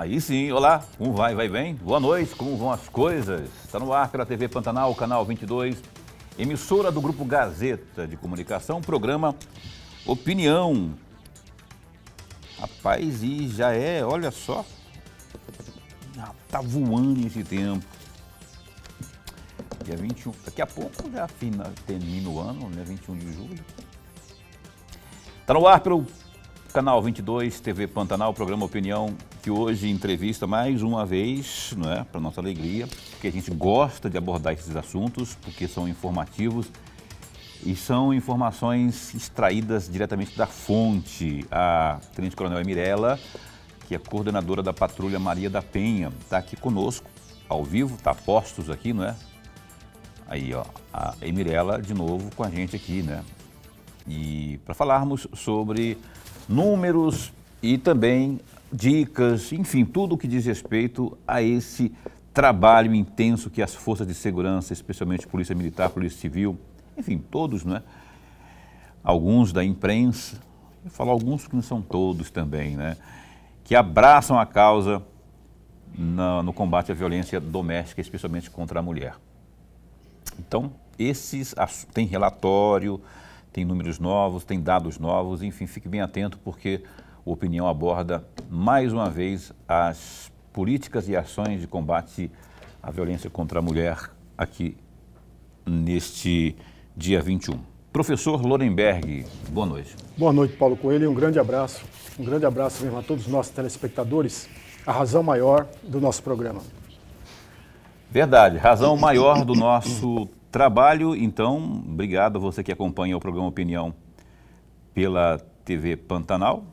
Aí sim, olá, como vai? Vai bem? Boa noite, como vão as coisas? Está no ar pela TV Pantanal, canal 22, emissora do Grupo Gazeta de Comunicação, programa Opinião. Rapaz, e já olha só, já tá voando esse tempo. Dia 21, daqui a pouco já termina o ano, né? 21 de julho. Está no ar pelo canal 22, TV Pantanal, programa Opinião, que hoje entrevista mais uma vez, não é? Para nossa alegria, porque a gente gosta de abordar esses assuntos, porque são informativos e são informações extraídas diretamente da fonte. A Tenente Coronel Emirela, que é coordenadora da Patrulha Maria da Penha, está aqui conosco, ao vivo, está a postos aqui, não é? Aí, ó, a Emirela de novo com a gente aqui, né? E para falarmos sobre números e também dicas, enfim, tudo o que diz respeito a esse trabalho intenso que as forças de segurança, especialmente Polícia Militar, Polícia Civil, enfim, todos, né? Alguns da imprensa, eu falo alguns que não são todos também, né? Que abraçam a causa no combate à violência doméstica, especialmente contra a mulher. Então, tem relatório, tem números novos, tem dados novos, enfim, fique bem atento porque a Opinião aborda mais uma vez as políticas e ações de combate à violência contra a mulher aqui neste dia 21. Professor Lorenberg, boa noite. Boa noite, Paulo Coelho, e um grande abraço mesmo a todos os nossos telespectadores, a razão maior do nosso programa. Verdade, razão maior do nosso trabalho. Então, obrigado a você que acompanha o programa Opinião pela TV Pantanal,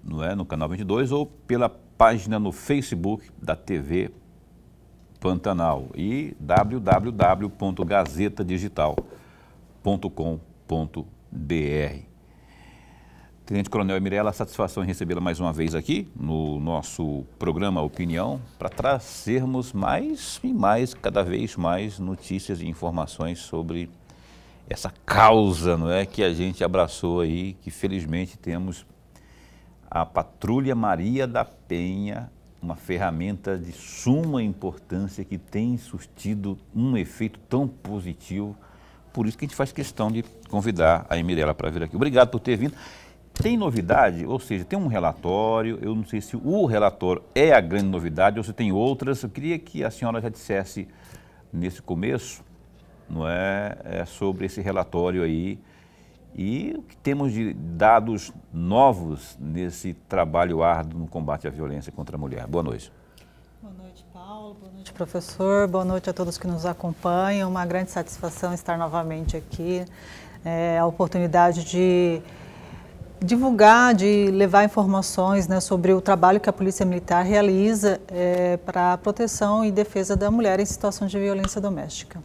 não é, no canal 22, ou pela página no Facebook da TV Pantanal e www.gazetadigital.com.br. Tenente Coronel Emirela, satisfação em recebê-la mais uma vez aqui no nosso programa Opinião, para trazermos mais e mais, cada vez mais notícias e informações sobre essa causa, não é, que a gente abraçou aí, que felizmente temos a Patrulha Maria da Penha, uma ferramenta de suma importância que tem surtido um efeito tão positivo. Por isso que a gente faz questão de convidar a Emirela para vir aqui. Obrigado por ter vindo. Tem novidade, ou seja, tem um relatório, eu não sei se o relatório é a grande novidade ou se tem outras. Eu queria que a senhora já dissesse nesse começo, não é, sobre esse relatório aí e o que temos de dados novos nesse trabalho árduo no combate à violência contra a mulher. Boa noite. Boa noite, Paulo. Boa noite, professor. Boa noite a todos que nos acompanham. Uma grande satisfação estar novamente aqui. A oportunidade de divulgar, de levar informações, né, sobre o trabalho que a Polícia Militar realiza para a proteção e defesa da mulher em situação de violência doméstica.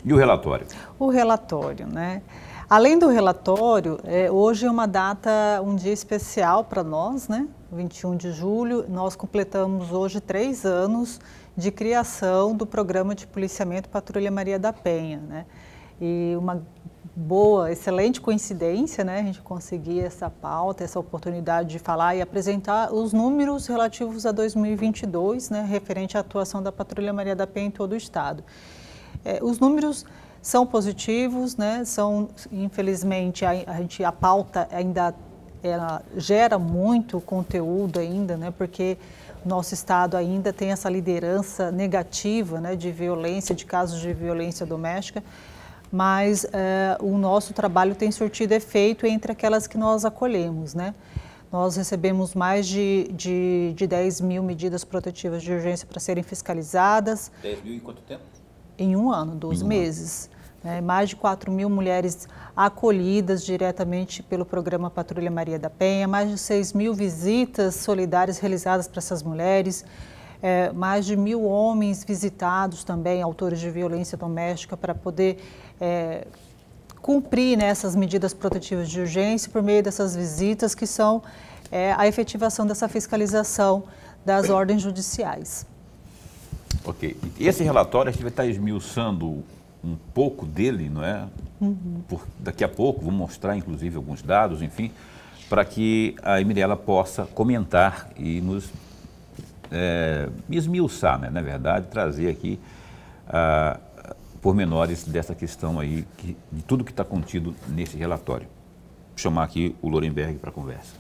E o relatório? O relatório, né? Além do relatório, hoje é uma data, um dia especial para nós, né? 21 de julho, nós completamos hoje 3 anos de criação do programa de policiamento Patrulha Maria da Penha, né? E uma excelente coincidência, né? A gente conseguir essa pauta, essa oportunidade de falar e apresentar os números relativos a 2022, né? Referente à atuação da Patrulha Maria da Penha em todo o estado. Os números são positivos, né? Infelizmente, a pauta ainda gera muito conteúdo ainda, né? Porque nosso estado ainda tem essa liderança negativa, né? De violência, de casos de violência doméstica. Mas o nosso trabalho tem surtido efeito entre aquelas que nós acolhemos, né? Nós recebemos mais de 10 mil medidas protetivas de urgência para serem fiscalizadas. 10 mil em quanto tempo? Em um ano, 12 meses. Né? Mais de 4 mil mulheres acolhidas diretamente pelo programa Patrulha Maria da Penha, mais de 6 mil visitas solidárias realizadas para essas mulheres. Mais de 1.000 homens visitados também, autores de violência doméstica, para poder cumprir, né, essas medidas protetivas de urgência por meio dessas visitas, que são a efetivação dessa fiscalização das ordens judiciais. Ok. Esse relatório a gente vai estar esmiuçando um pouco dele, não é? Daqui a pouco, vou mostrar inclusive alguns dados, enfim, para que a Emirela possa comentar e nos esmiuçar, né, na verdade, trazer aqui pormenores dessa questão aí, de tudo que está contido nesse relatório. Vou chamar aqui o Lorenberg para a conversa.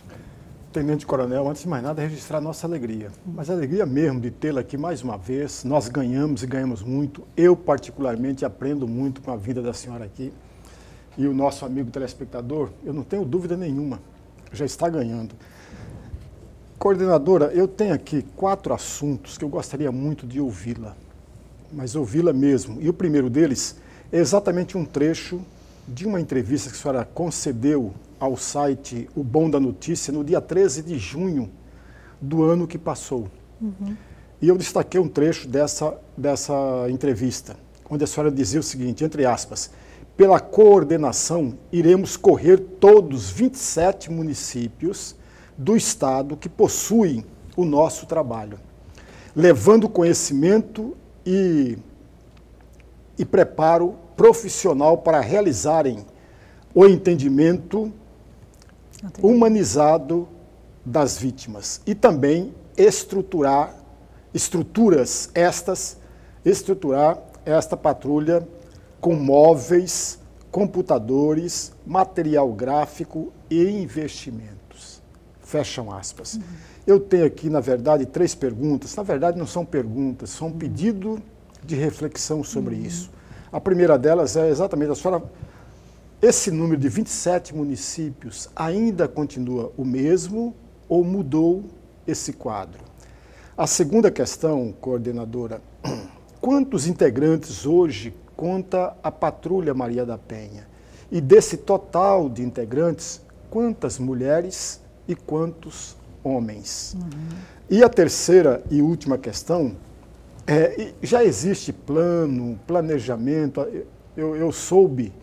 Tenente Coronel, antes de mais nada, registrar nossa alegria. Mas a alegria mesmo de tê-la aqui mais uma vez. Nós ganhamos e ganhamos muito. Eu, particularmente, aprendo muito com a vida da senhora aqui. E o nosso amigo telespectador, eu não tenho dúvida nenhuma, já está ganhando. Coordenadora, eu tenho aqui 4 assuntos que eu gostaria muito de ouvi-la, mas ouvi-la mesmo. E o primeiro deles é exatamente um trecho de uma entrevista que a senhora concedeu ao site O Bom da Notícia no dia 13 de junho do ano que passou. E eu destaquei um trecho dessa entrevista, onde a senhora dizia o seguinte, entre aspas, pela coordenação, iremos correr todos os 27 municípios do estado que possuem o nosso trabalho, levando conhecimento e preparo profissional para realizarem o entendimento humanizado das vítimas e também estruturar esta patrulha com móveis, computadores, material gráfico e investimentos. Fecham aspas. Eu tenho aqui, na verdade, 3 perguntas. Na verdade, não são perguntas, são um pedido de reflexão sobre isso. A primeira delas é exatamente a senhora... Esse número de 27 municípios ainda continua o mesmo ou mudou esse quadro? A segunda questão, coordenadora, quantos integrantes hoje conta a Patrulha Maria da Penha? E desse total de integrantes, quantas mulheres e quantos homens? E a terceira e última questão, já existe planejamento, eu soube,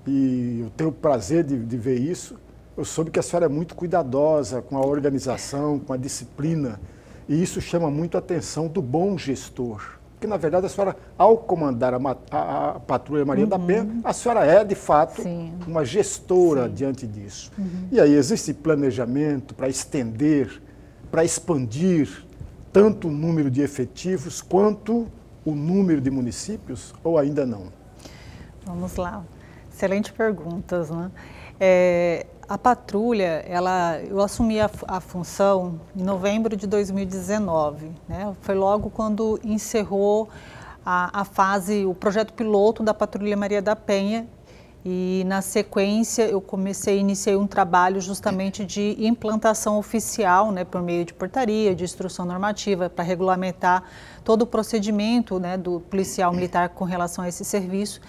e eu tenho o prazer de ver isso, eu soube que a senhora é muito cuidadosa com a organização, com a disciplina, e isso chama muito a atenção do bom gestor. Porque, na verdade, a senhora, ao comandar a Patrulha Maria da Penha, a senhora é, de fato, uma gestora diante disso. E aí, existe planejamento para estender, para expandir tanto o número de efetivos quanto o número de municípios, ou ainda não? Vamos lá. Excelente perguntas, né? A patrulha, eu assumi a função em novembro de 2019, né? Foi logo quando encerrou a fase, o projeto piloto da Patrulha Maria da Penha, e na sequência eu iniciei um trabalho justamente de implantação oficial, né, por meio de portaria, de instrução normativa, para regulamentar todo o procedimento, né, do policial militar com relação a esse serviço,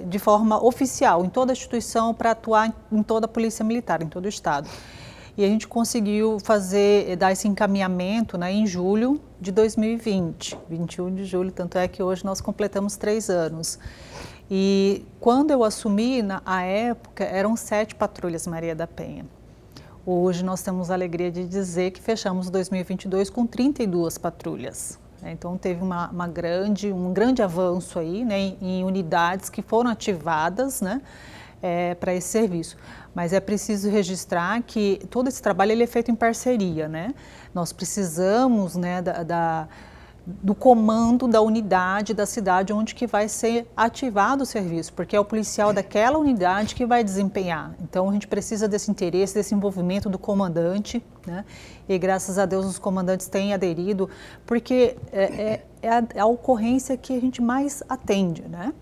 de forma oficial, em toda a instituição, para atuar em toda a Polícia Militar, em todo o Estado. E a gente conseguiu dar esse encaminhamento, né, em julho de 2020, 21 de julho, tanto é que hoje nós completamos 3 anos. E quando eu assumi, na época, eram 7 patrulhas Maria da Penha. Hoje nós temos a alegria de dizer que fechamos 2022 com 32 patrulhas. Então teve um grande avanço aí, né, em unidades que foram ativadas, né, para esse serviço. Mas é preciso registrar que todo esse trabalho ele é feito em parceria, né? Nós precisamos, né, do comando da unidade da cidade onde que vai ser ativado o serviço, porque é o policial daquela unidade que vai desempenhar. Então a gente precisa desse interesse, desse envolvimento do comandante, né? E graças a Deus os comandantes têm aderido, porque é a ocorrência que a gente mais atende, né?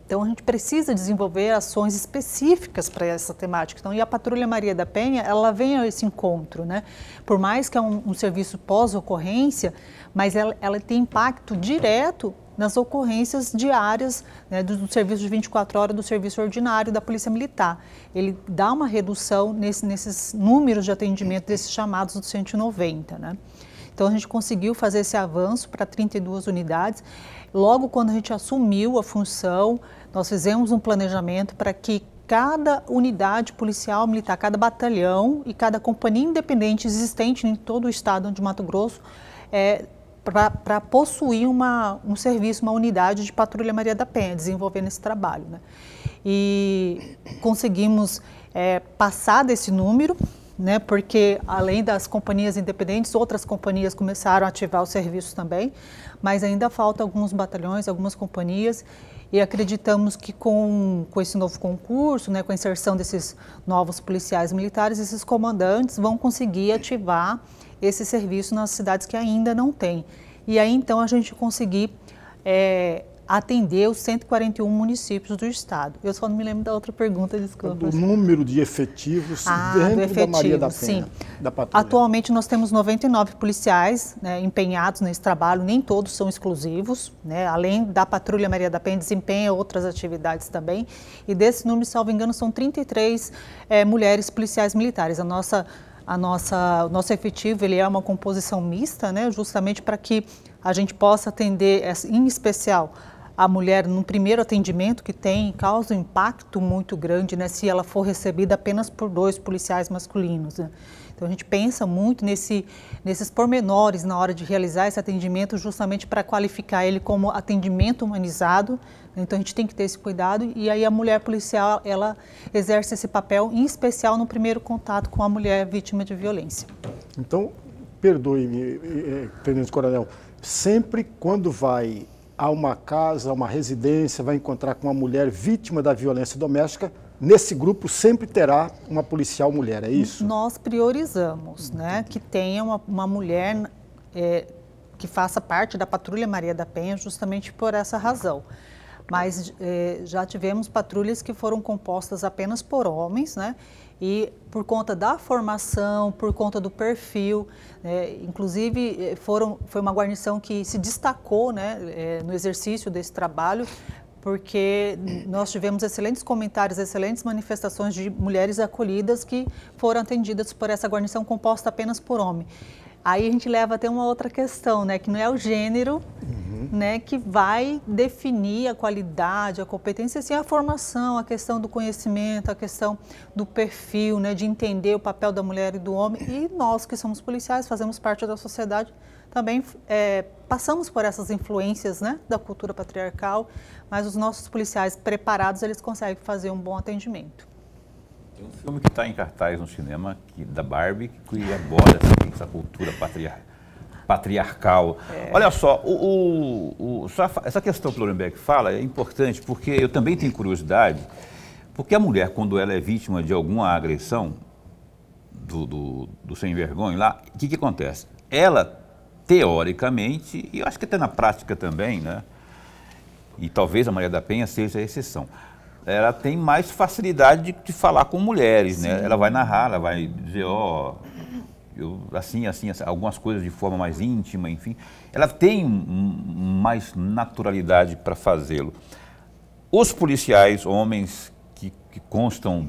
Então a gente precisa desenvolver ações específicas para essa temática. Então, e a Patrulha Maria da Penha, ela vem a esse encontro, né? Por mais que é um serviço pós-ocorrência, mas ela tem impacto direto nas ocorrências diárias, né, do serviço de 24 horas, do serviço ordinário da Polícia Militar. Ele dá uma redução nesses números de atendimento desses chamados do 190, né? Então a gente conseguiu fazer esse avanço para 32 unidades. Logo quando a gente assumiu a função, nós fizemos um planejamento para que cada unidade policial militar, cada batalhão e cada companhia independente existente em todo o estado de Mato Grosso, para possuir um serviço, uma unidade de Patrulha Maria da Penha, desenvolvendo esse trabalho, né? E conseguimos passar desse número, né, porque além das companhias independentes, outras companhias começaram a ativar o serviço também, mas ainda falta alguns batalhões, algumas companhias, e acreditamos que com esse novo concurso, né, com a inserção desses novos policiais militares, esses comandantes vão conseguir ativar esse serviço nas cidades que ainda não têm. E aí então a gente conseguir atender os 141 municípios do estado. Eu só não me lembro da outra pergunta, desculpa. Do número de efetivos dentro da Maria da Penha, da patrulha. Atualmente nós temos 99 policiais, né, empenhados nesse trabalho, nem todos são exclusivos, né, além da Patrulha Maria da Penha, desempenha outras atividades também, e desse número, salvo engano, são 33 mulheres policiais militares. O nosso efetivo ele é uma composição mista, né, justamente para que a gente possa atender, em especial, a mulher no primeiro atendimento que causa um impacto muito grande, né, se ela for recebida apenas por 2 policiais masculinos, né. Então a gente pensa muito nesses pormenores na hora de realizar esse atendimento, justamente para qualificar ele como atendimento humanizado. Então a gente tem que ter esse cuidado, e aí a mulher policial, ela exerce esse papel, em especial no primeiro contato com a mulher vítima de violência. Então, perdoe-me, Tenente Coronel, sempre quando vai a uma casa, a uma residência, vai encontrar com uma mulher vítima da violência doméstica, nesse grupo sempre terá uma policial mulher, é isso? Nós priorizamos, né, que tenha uma mulher que faça parte da Patrulha Maria da Penha, justamente por essa razão. Mas já tivemos patrulhas que foram compostas apenas por homens, né? E por conta da formação, por conta do perfil, inclusive foi uma guarnição que se destacou, né, no exercício desse trabalho, porque nós tivemos excelentes comentários, excelentes manifestações de mulheres acolhidas que foram atendidas por essa guarnição composta apenas por homem. Aí a gente leva até uma outra questão, né, que não é o gênero, né, que vai definir a qualidade, a competência, sim, a formação, a questão do conhecimento, a questão do perfil, né, de entender o papel da mulher e do homem. E nós que somos policiais, fazemos parte da sociedade, também passamos por essas influências, né, da cultura patriarcal, mas os nossos policiais preparados, eles conseguem fazer um bom atendimento. Tem um filme que está em cartaz no cinema, da Barbie, que aborda essa cultura patriarcal. Olha só, essa questão que o Lorenberg fala é importante, porque eu também tenho curiosidade, porque a mulher, quando ela é vítima de alguma agressão do sem vergonha lá, o que acontece? Ela, teoricamente, e eu acho que até na prática também, né, e talvez a Maria da Penha seja a exceção, ela tem mais facilidade de falar com mulheres, né? Ela vai narrar, ela vai dizer, assim, algumas coisas de forma mais íntima, enfim. Ela tem mais naturalidade para fazê-lo. Os policiais, homens que constam,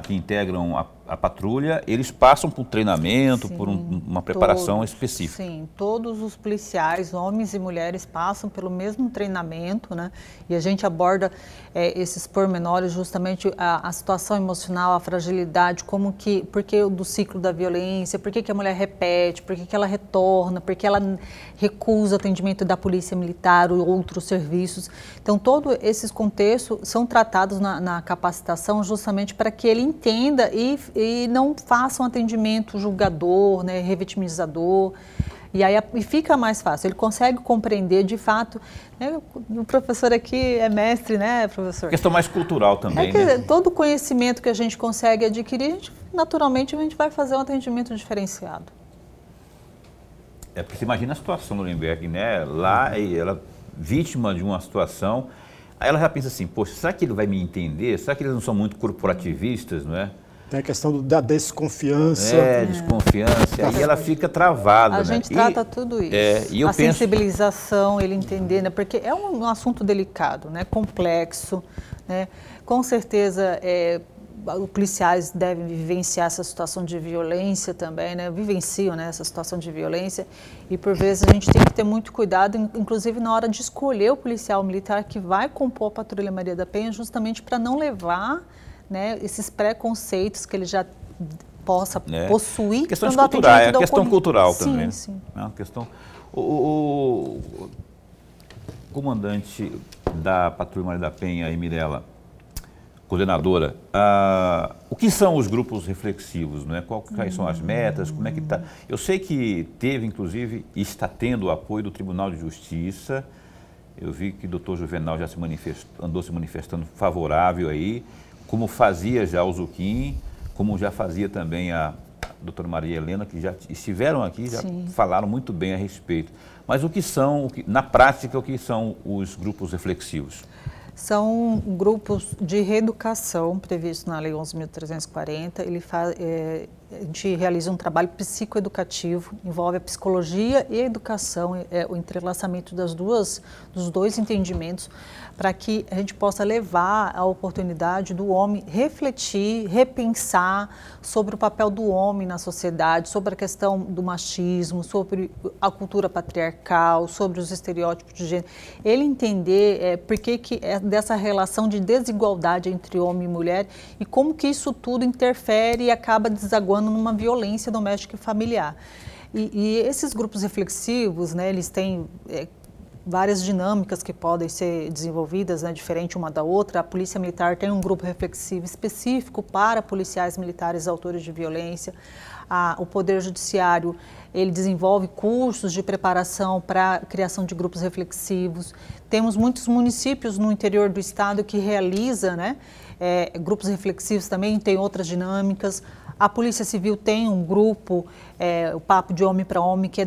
que integram a patrulha, eles passam por treinamento, por uma preparação específica. Sim, todos os policiais, homens e mulheres, passam pelo mesmo treinamento, né? E a gente aborda esses pormenores, justamente a situação emocional, a fragilidade, por que do ciclo da violência, por que a mulher repete, por que ela retorna, por que ela recusa o atendimento da polícia militar ou outros serviços. Então, todos esses contextos são tratados na capacitação, justamente para que ele entenda e não faça um atendimento julgador, né, revitimizador, e aí fica mais fácil, ele consegue compreender de fato, né, o professor aqui é mestre, né, professor? Questão mais cultural também, né? Todo conhecimento que a gente consegue adquirir, naturalmente a gente vai fazer um atendimento diferenciado. Porque você imagina a situação do Lorenberg, né, lá ela vítima de uma situação, aí ela já pensa assim, poxa, será que ele vai me entender? Será que eles não são muito corporativistas, não é? Tem a questão da desconfiança. Desconfiança. Aí ela fica travada. A gente trata tudo isso. E eu sensibilização, ele entender, né? Porque é um assunto delicado, né? Complexo, né? Com certeza, os policiais devem vivenciar essa situação de violência também, né? Vivenciam, né, essa situação de violência. E por vezes a gente tem que ter muito cuidado, inclusive na hora de escolher o policial militar que vai compor a Patrulha Maria da Penha, justamente para não levar, né, esses preconceitos que ele já possa possuir. Questões culturais, é questão cultural sim, também. Sim. É uma questão. O comandante da Patrulha Maria da Penha, Mirella, coordenadora, o que são os grupos reflexivos, não é? Quais são as metas, como é que está? Eu sei que teve, inclusive, e está tendo o apoio do Tribunal de Justiça. Eu vi que o doutor Juvenal já andou se manifestando favorável aí, como fazia já o Zucchini, como já fazia também a doutora Maria Helena, que já estiveram aqui, já falaram muito bem a respeito. Mas na prática, o que são os grupos reflexivos? São grupos de reeducação previstos na Lei 11.340. A gente realiza um trabalho psicoeducativo, envolve a psicologia e a educação, o entrelaçamento dos dois entendimentos, para que a gente possa levar a oportunidade do homem refletir, repensar sobre o papel do homem na sociedade, sobre a questão do machismo, sobre a cultura patriarcal, sobre os estereótipos de gênero. Ele entender por que é dessa relação de desigualdade entre homem e mulher e como que isso tudo interfere e acaba desaguando numa violência doméstica e familiar. E esses grupos reflexivos, né, eles têm várias dinâmicas que podem ser desenvolvidas, né, diferente uma da outra. A Polícia Militar tem um grupo reflexivo específico para policiais militares autores de violência. O Poder Judiciário, ele desenvolve cursos de preparação para a criação de grupos reflexivos. Temos muitos municípios no interior do estado que realizam, né, grupos reflexivos também, tem outras dinâmicas. A Polícia Civil tem um grupo, o Papo de Homem para Homem, que é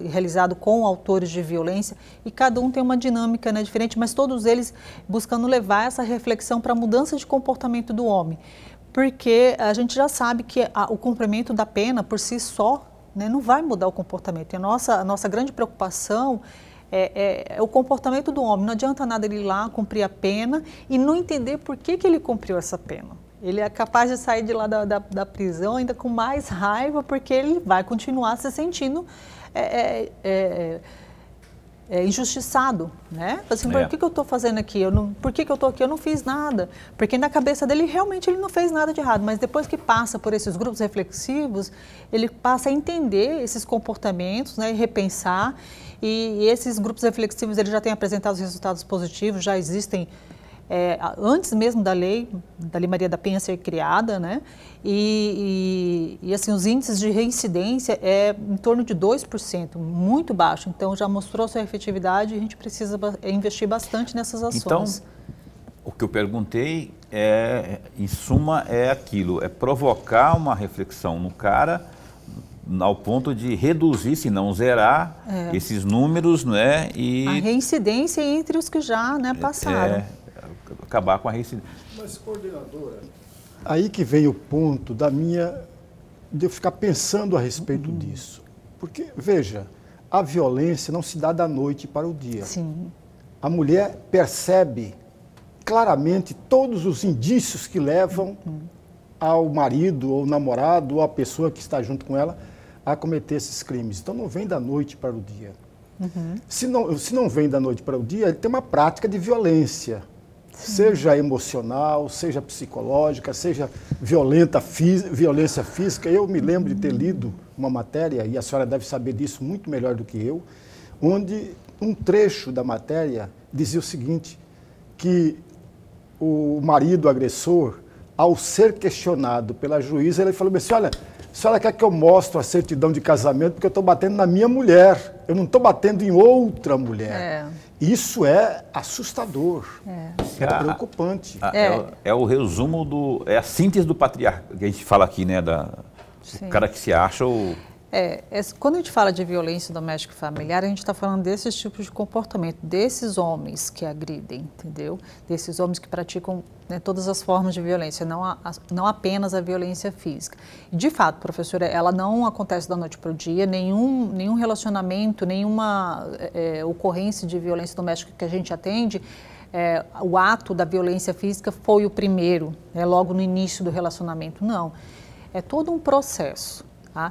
realizado com autores de violência, e cada um tem uma dinâmica, né, diferente, mas todos eles buscando levar essa reflexão para a mudança de comportamento do homem. Porque a gente já sabe que o cumprimento da pena por si só, né, não vai mudar o comportamento. E a nossa grande preocupação é o comportamento do homem. Não adianta nada ele ir lá cumprir a pena e não entender por que ele cumpriu essa pena. Ele é capaz de sair de lá da prisão ainda com mais raiva, porque ele vai continuar se sentindo injustiçado, né? Assim, por que eu estou fazendo aqui? Por que eu estou aqui? Eu não fiz nada. Porque na cabeça dele, realmente, ele não fez nada de errado. Mas depois que passa por esses grupos reflexivos, ele passa a entender esses comportamentos, né, e repensar. E esses grupos reflexivos, eles já têm apresentado os resultados positivos, já existem antes mesmo da Lei Maria da Penha ser criada, né? E assim, os índices de reincidência em torno de 2%, muito baixo. Então, já mostrou sua efetividade e a gente precisa investir bastante nessas ações. Então, o que eu perguntei em suma, aquilo, provocar uma reflexão no cara ao ponto de reduzir, se não zerar, esses números, né? E a reincidência entre os que já, né, passaram. Acabar com a reincidência. Mas, coordenadora, aí que vem o ponto de eu ficar pensando a respeito disso. Porque, veja, a violência não se dá da noite para o dia. Sim. A mulher percebe claramente todos os indícios que levam ao marido, ou namorado, ou a pessoa que está junto com ela, a cometer esses crimes. Então, não vem da noite para o dia. Se não vem da noite para o dia, ele tem uma prática de violência. Seja emocional, seja psicológica, seja violência física. Eu me lembro de ter lido uma matéria, e a senhora deve saber disso muito melhor do que eu, onde um trecho da matéria dizia o seguinte, que o marido agressor, ao ser questionado pela juíza, ele falou assim, olha, a senhora quer que eu mostre a certidão de casamento porque eu estou batendo na minha mulher, eu não estou batendo em outra mulher. Isso é assustador, é preocupante. É o resumo é a síntese do patriarcado, que a gente fala aqui, né, o cara que se acha o... Quando a gente fala de violência doméstica e familiar, a gente está falando desses tipos de comportamento, desses homens que agridem, entendeu? Desses homens que praticam, né, todas as formas de violência, não apenas a violência física. De fato, professora, ela não acontece da noite para o dia, nenhum relacionamento, nenhuma ocorrência de violência doméstica que a gente atende, o ato da violência física foi o primeiro, logo no início do relacionamento. Não, é todo um processo, tá?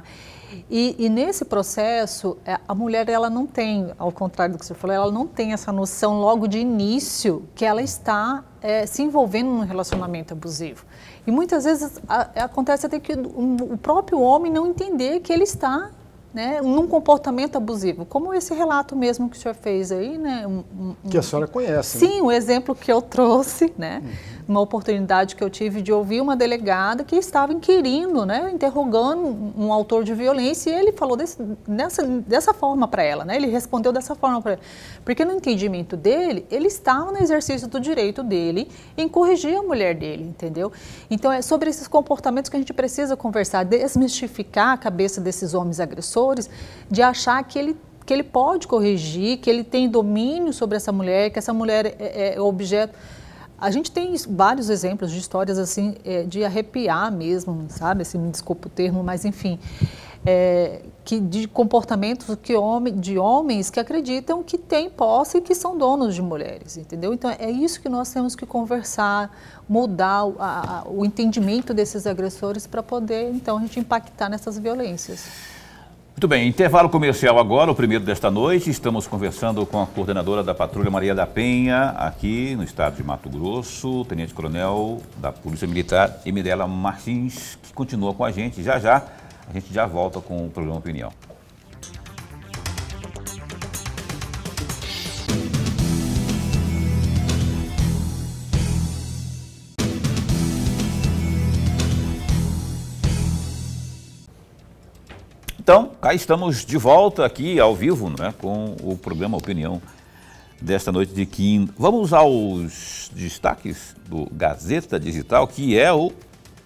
E nesse processo, a mulher, ela não tem, ao contrário do que você falou, ela não tem essa noção logo de início que ela está se envolvendo num relacionamento abusivo. E muitas vezes acontece até que o próprio homem não entender que ele está, né, num comportamento abusivo, como esse relato mesmo que o senhor fez aí, né? Que a senhora conhece. Sim, né? O exemplo que eu trouxe, né, uma oportunidade que eu tive de ouvir uma delegada que estava inquirindo, né, interrogando um autor de violência, e ele falou dessa forma para ela, né, ele respondeu dessa forma para ela, porque no entendimento dele, ele estava no exercício do direito dele em corrigir a mulher dele, entendeu? Então é sobre esses comportamentos que a gente precisa conversar, desmistificar a cabeça desses homens agressores, de achar que ele pode corrigir, que ele tem domínio sobre essa mulher, que essa mulher é objeto. A gente tem vários exemplos de histórias assim, de arrepiar mesmo, sabe? Assim, me desculpa o termo, mas enfim, de comportamentos de homens que acreditam que têm posse e que são donos de mulheres, entendeu? Então é isso que nós temos que conversar, mudar o entendimento desses agressores para poder, então, a gente impactar nessas violências. Muito bem, intervalo comercial agora, o primeiro desta noite. Estamos conversando com a coordenadora da Patrulha Maria da Penha, aqui no estado de Mato Grosso, tenente-coronel da Polícia Militar, Emirela Martins, que continua com a gente. Já já, a gente já volta com o programa Opinião. Então, cá estamos de volta aqui ao vivo, né, com o programa Opinião desta noite de quinta. Vamos aos destaques do Gazeta Digital, que é o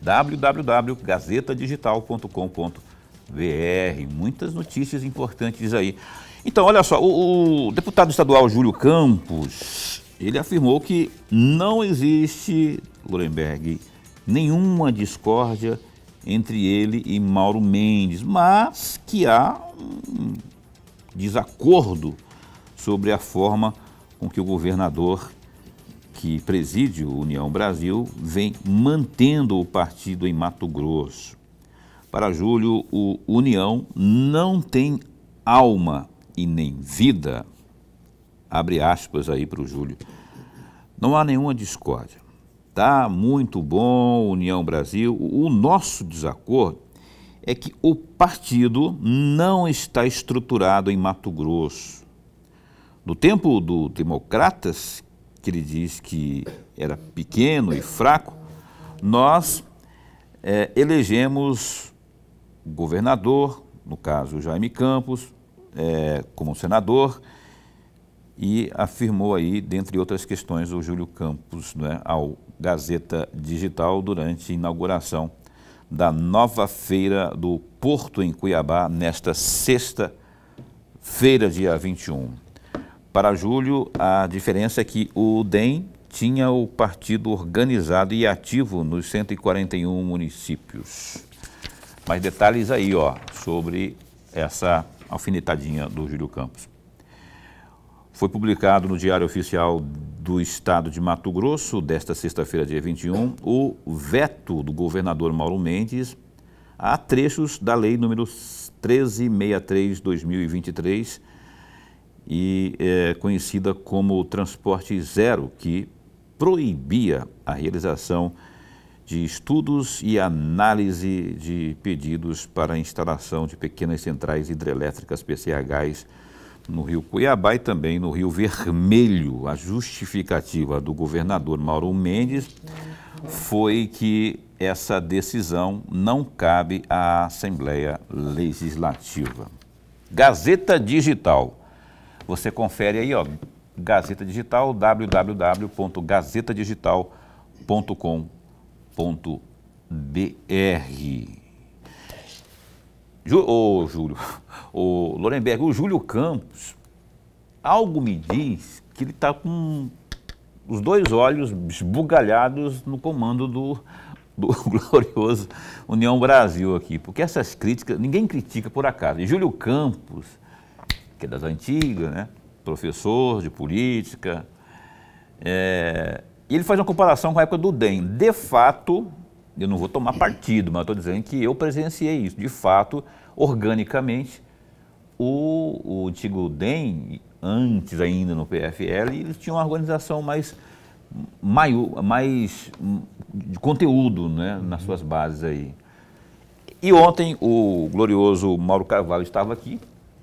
www.gazetadigital.com.br. Muitas notícias importantes aí. Então, olha só, o deputado estadual Júlio Campos, ele afirmou que não existe, Lorenberg, nenhuma discórdia entre ele e Mauro Mendes, mas que há um desacordo sobre a forma com que o governador que preside o União Brasil vem mantendo o partido em Mato Grosso. Para Júlio, o União não tem alma e nem vida. Abre aspas aí para o Júlio. Não há nenhuma discórdia. Tá muito bom, União Brasil. O nosso desacordo é que o partido não está estruturado em Mato Grosso. No tempo do Democratas, que ele diz que era pequeno e fraco, nós elegemos governador, no caso Jaime Campos, como senador, e afirmou aí, dentre outras questões, o Júlio Campos, né, ao Gazeta Digital durante a inauguração da nova feira do Porto em Cuiabá, nesta sexta-feira, dia 21. Para Júlio, a diferença é que o DEM tinha o partido organizado e ativo nos 141 municípios. Mais detalhes aí, ó, sobre essa alfinetadinha do Júlio Campos. Foi publicado no Diário Oficial do Estado de Mato Grosso, desta sexta-feira, dia 21, o veto do governador Mauro Mendes a trechos da Lei número 1363/2023, e conhecida como Transporte Zero, que proibia a realização de estudos e análise de pedidos para a instalação de pequenas centrais hidrelétricas PCHs no Rio Cuiabá e também no Rio Vermelho. A justificativa do governador Mauro Mendes foi que essa decisão não cabe à Assembleia Legislativa. Gazeta Digital. Você confere aí, ó, Gazeta Digital, www.gazetadigital.com.br. Júlio, o Lorenberg, o Júlio Campos, algo me diz que ele está com os dois olhos esbugalhados no comando do glorioso União Brasil aqui, porque essas críticas, ninguém critica por acaso. E Júlio Campos, que é das antigas, né, professor de política, e ele faz uma comparação com a época do DEM. De fato, eu não vou tomar partido, mas estou dizendo que eu presenciei isso. De fato, organicamente, o antigo DEM, antes ainda no PFL, eles tinham uma organização mais de conteúdo, né, nas suas bases aí. E ontem o glorioso Mauro Carvalho estava aqui,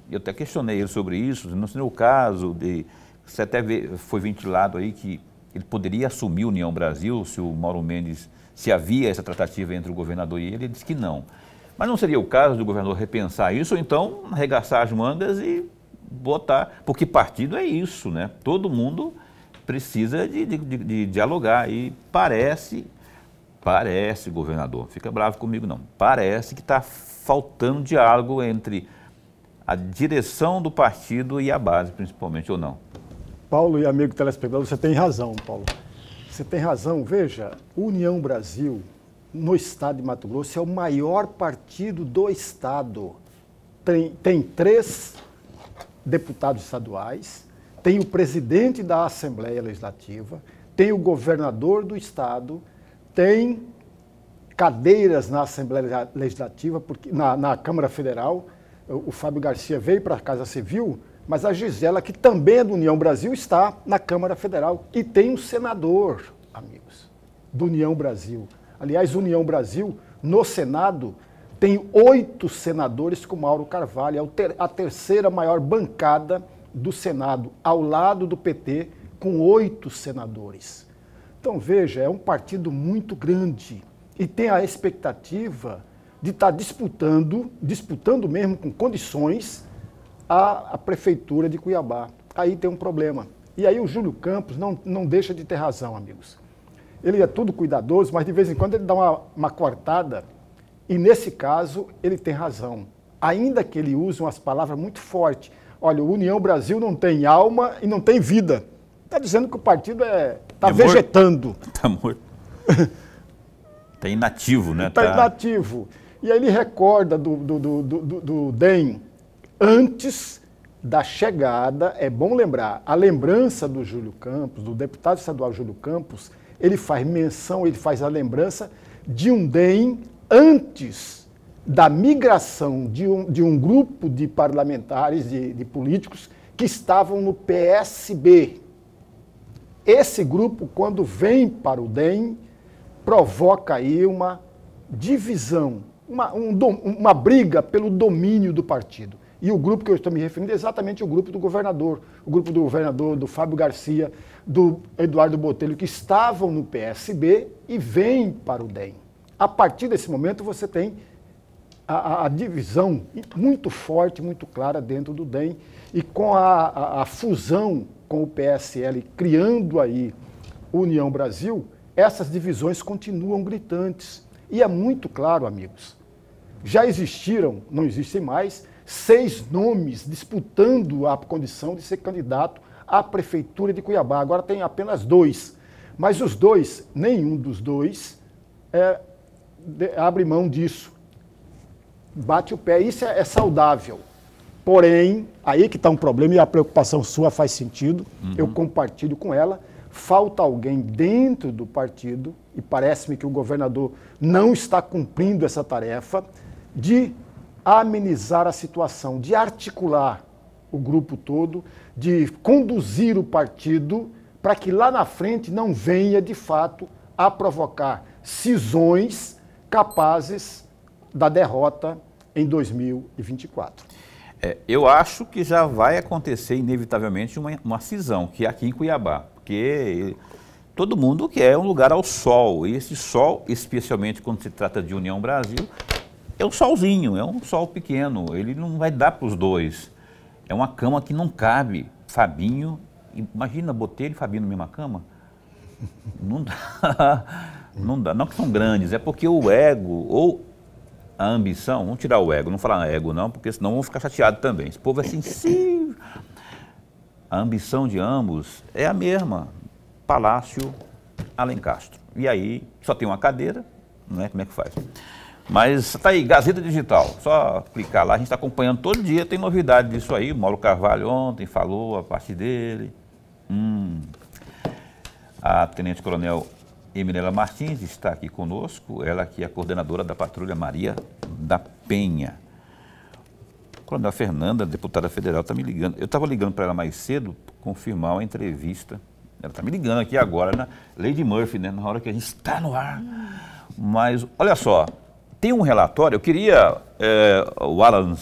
eu até questionei ele sobre isso, não seria o caso de... Você até foi ventilado aí que ele poderia assumir a União Brasil se o Mauro Mendes, se havia essa tratativa entre o governador e ele disse que não. Mas não seria o caso do governador repensar isso ou então arregaçar as mangas e botar, porque partido é isso, né? Todo mundo precisa de dialogar e parece, governador, fica bravo comigo não, parece que está faltando diálogo entre a direção do partido e a base, principalmente, ou não? Paulo e amigo telespectador, você tem razão, Paulo. Você tem razão. Veja, União Brasil, no estado de Mato Grosso, é o maior partido do estado. Tem 3 deputados estaduais, tem o presidente da Assembleia Legislativa, tem o governador do estado, tem cadeiras na Assembleia Legislativa, porque, na Câmara Federal. O Fábio Garcia veio para a Casa Civil, mas a Gisela, que também é do União Brasil, está na Câmara Federal. E tem um senador, amigos, do União Brasil. Aliás, União Brasil, no Senado, tem 8 senadores com Mauro Carvalho. É a terceira maior bancada do Senado, ao lado do PT, com 8 senadores. Então, veja, é um partido muito grande e tem a expectativa de estar disputando mesmo com condições a Prefeitura de Cuiabá. Aí tem um problema. E aí o Júlio Campos não deixa de ter razão, amigos. Ele é tudo cuidadoso, mas de vez em quando ele dá uma cortada e nesse caso ele tem razão. Ainda que ele use umas palavras muito fortes. Olha, o União Brasil não tem alma e não tem vida. Está dizendo que o partido está vegetando. Está morto. Está inativo, né? Está inativo. E aí ele recorda do DEM antes da chegada, é bom lembrar, a lembrança do Júlio Campos, do deputado estadual Júlio Campos, ele faz menção, ele faz a lembrança de um DEM antes da migração de um grupo de parlamentares, de políticos, que estavam no PSB. Esse grupo, quando vem para o DEM, provoca aí uma divisão, uma briga pelo domínio do partido. E o grupo que eu estou me referindo é exatamente o grupo do governador, do Fábio Garcia, do Eduardo Botelho, que estavam no PSB e vêm para o DEM. A partir desse momento você tem a divisão muito forte, muito clara dentro do DEM, e com a fusão com o PSL, criando aí União Brasil, essas divisões continuam gritantes. E é muito claro, amigos, já existiram, não existem mais, 6 nomes disputando a condição de ser candidato à Prefeitura de Cuiabá. Agora tem apenas 2. Mas os 2, nenhum dos 2 abre mão disso. Bate o pé. Isso é saudável. Porém, aí que está um problema e a preocupação sua faz sentido, eu compartilho com ela. Falta alguém dentro do partido, e parece-me que o governador não está cumprindo essa tarefa, de amenizar a situação, de articular o grupo todo, de conduzir o partido para que lá na frente não venha, de fato, a provocar cisões capazes da derrota em 2024. Eu acho que já vai acontecer, inevitavelmente, uma cisão, que é aqui em Cuiabá, porque todo mundo quer um lugar ao sol, e esse sol, especialmente quando se trata de União Brasil, é um solzinho, é um sol pequeno, ele não vai dar para os dois. É uma cama que não cabe. Fabinho, imagina Botelho e Fabinho na mesma cama? Não dá, não dá. Não que são grandes, é porque o ego ou a ambição, vamos tirar o ego, não falar ego não, porque senão vão ficar chateados também. Esse povo é assim, sim. A ambição de ambos é a mesma, Palácio Alencastro. E aí só tem uma cadeira, não é? Como é que faz? Mas está aí, Gazeta Digital, só clicar lá, a gente está acompanhando todo dia, tem novidade disso aí. O Mauro Carvalho ontem falou a parte dele. A Tenente Coronel Eminela Martins está aqui conosco, ela que é a coordenadora da Patrulha Maria da Penha. A Coronel Fernanda, deputada federal, está me ligando. Eu estava ligando para ela mais cedo, confirmar uma entrevista. Ela está me ligando aqui agora, na Lady Murphy, né, na hora que a gente está no ar. Mas, olha só, tem um relatório, eu queria, o Alan,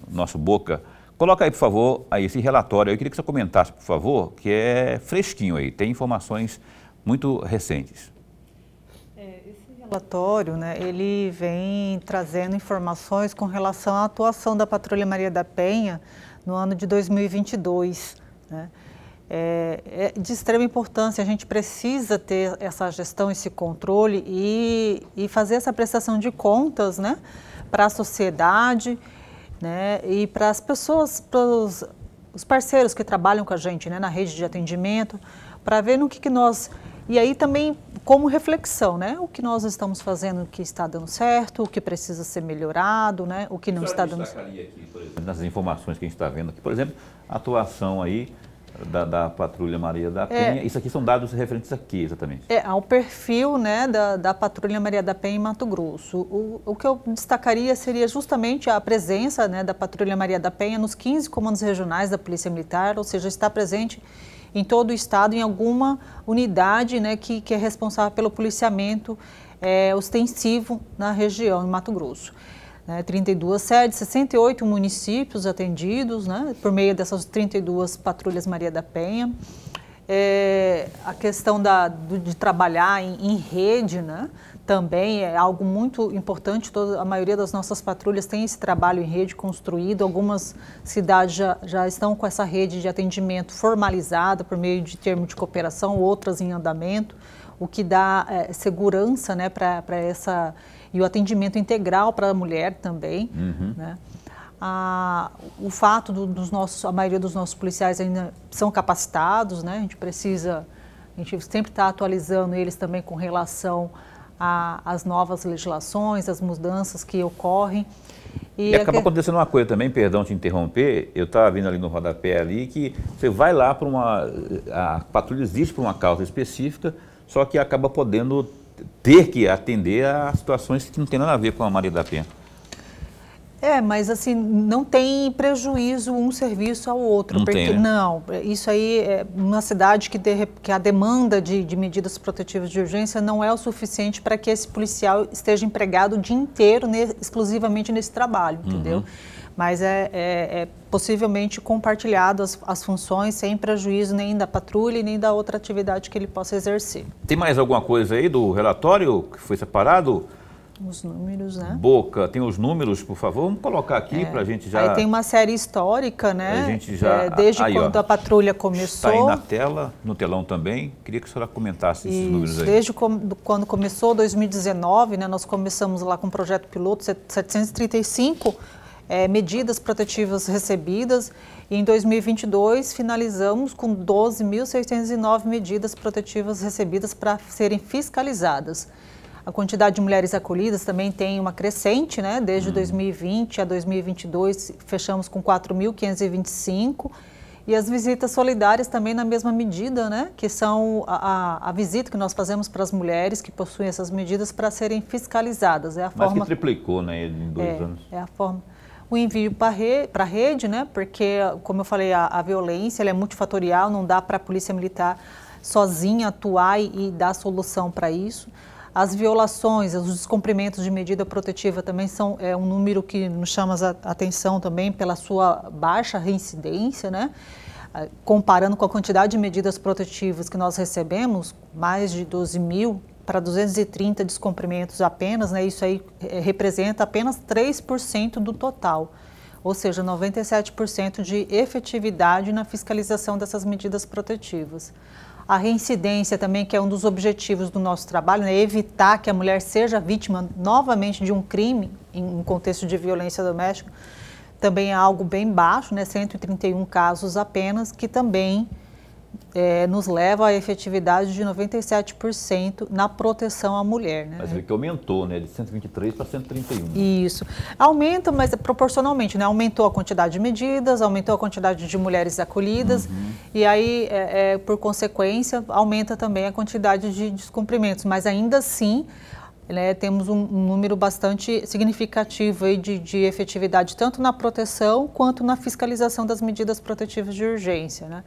nosso Boca, coloca aí, por favor, aí esse relatório. Eu queria que você comentasse, por favor, que é fresquinho aí, tem informações muito recentes. Esse relatório, né, ele vem trazendo informações com relação à atuação da Patrulha Maria da Penha no ano de 2022, né? É de extrema importância, a gente precisa ter essa gestão, esse controle e fazer essa prestação de contas, né, para a sociedade, né, e para as pessoas, para os parceiros que trabalham com a gente, né, na rede de atendimento, para ver no que nós... E aí também como reflexão, né, o que nós estamos fazendo, o que está dando certo, o que precisa ser melhorado, né, o que não está dando certo. Aqui, por exemplo, nas informações que a gente está vendo aqui, por exemplo, a atuação aí da Patrulha Maria da Penha, isso aqui são dados referentes a quê exatamente? Ao perfil, né, da Patrulha Maria da Penha em Mato Grosso. O que eu destacaria seria justamente a presença, né, da Patrulha Maria da Penha nos 15 comandos regionais da Polícia Militar, ou seja, está presente em todo o estado, em alguma unidade, né, que é responsável pelo policiamento ostensivo na região, em Mato Grosso. 32 sedes, 68 municípios atendidos, né, por meio dessas 32 patrulhas Maria da Penha. A questão de trabalhar em rede, né, também é algo muito importante. A maioria das nossas patrulhas tem esse trabalho em rede construído. Algumas cidades já estão com essa rede de atendimento formalizada por meio de termo de cooperação, outras em andamento, o que dá segurança, né, para essa... E o atendimento integral para a mulher também, né? O fato a maioria dos nossos policiais ainda são capacitados, né? A gente sempre está atualizando eles também com relação às novas legislações, às mudanças que ocorrem. E acaba acontecendo uma coisa também, perdão te interromper, eu estava vindo ali no rodapé ali, que você vai lá para a patrulha existe por uma causa específica, só que acaba podendo ter que atender a situações que não tem nada a ver com a Maria da Penha. Mas assim, não tem prejuízo um serviço ao outro. Não tem, né? Não, isso aí é uma cidade que a demanda de medidas protetivas de urgência não é o suficiente para que esse policial esteja empregado o dia inteiro exclusivamente nesse trabalho, entendeu? Mas é possivelmente compartilhado as funções sem prejuízo nem da patrulha e nem da outra atividade que ele possa exercer. Tem mais alguma coisa aí do relatório que foi separado? Os números, né? Boca, tem os números, por favor? Vamos colocar aqui para a gente já... Aí tem uma série histórica, né? A gente já... desde quando a patrulha começou... Está aí na tela, no telão também. Queria que a senhora comentasse esses números aí. Desde quando começou, 2019, né? Nós começamos lá com o projeto piloto 735 medidas protetivas recebidas. E em 2022 finalizamos com 12.609 medidas protetivas recebidas para serem fiscalizadas. A quantidade de mulheres acolhidas também tem uma crescente, né? Desde 2020 a 2022 fechamos com 4.525 e as visitas solidárias também na mesma medida, né? Que são a visita que nós fazemos para as mulheres que possuem essas medidas para serem fiscalizadas. Mas que triplicou, né, em 2 anos. É a forma. O envio para a rede, né? Porque, como eu falei, a violência ela é multifatorial, não dá para a Polícia Militar sozinha atuar e dar solução para isso. As violações, os descumprimentos de medida protetiva também são um número que nos chama a atenção também pela sua baixa reincidência, né? Comparando com a quantidade de medidas protetivas que nós recebemos, mais de 12 mil para 230 descumprimentos apenas, né? Isso aí representa apenas 3% do total, ou seja, 97% de efetividade na fiscalização dessas medidas protetivas. A reincidência também, que é um dos objetivos do nosso trabalho, né? Evitar que a mulher seja vítima novamente de um crime em contexto de violência doméstica, também é algo bem baixo, né? 131 casos apenas, que também nos leva à efetividade de 97% na proteção à mulher, né? Mas que aumentou, né? De 123 para 131. Isso. Aumenta, mas proporcionalmente, né? Aumentou a quantidade de medidas, aumentou a quantidade de mulheres acolhidas e aí, por consequência, aumenta também a quantidade de descumprimentos. Mas ainda assim, né, temos um número bastante significativo aí de efetividade, tanto na proteção quanto na fiscalização das medidas protetivas de urgência, né?